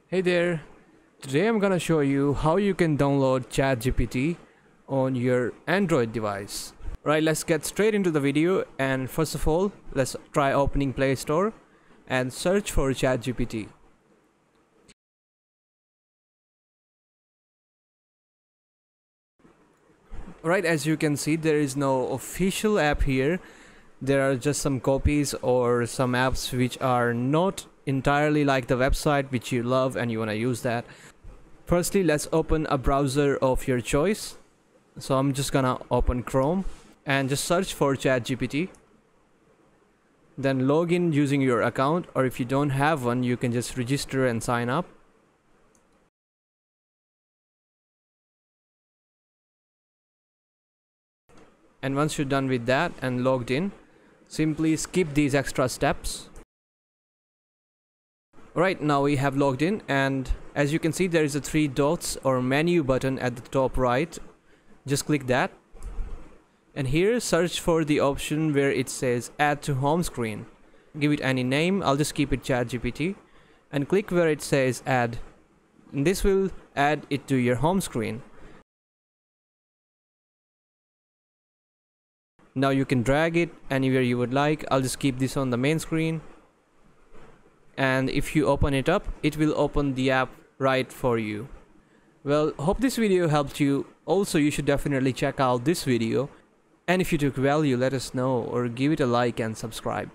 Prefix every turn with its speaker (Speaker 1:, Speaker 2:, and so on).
Speaker 1: Hey there, today I'm gonna show you how you can download ChatGPT on your Android device. Right, let's get straight into the video, and first of all, let's try opening Play Store and search for ChatGPT. Right, as you can see, there is no official app here. There are just some copies or some apps which are not entirely like the website which you love and you want to use that. Firstly, let's open a browser of your choice. So I'm just gonna open Chrome and just search for ChatGPT. Then log in using your account, or if you don't have one, you can just register and sign up. And once you're done with that and logged in, simply skip these extra steps. Right, now we have logged in, and as you can see, there is a 3 dots or menu button at the top right. Just click that, and here search for the option where it says add to home screen. Give it any name. I'll just keep it ChatGPT, and click where it says add, and this will add it to your home screen. Now you can drag it anywhere you would like. I'll just keep this on the main screen, and if you open it up, it will open the app right for you. Well, hope this video helped you. Also, you should definitely check out this video, and if you took value, let us know or give it a like and subscribe.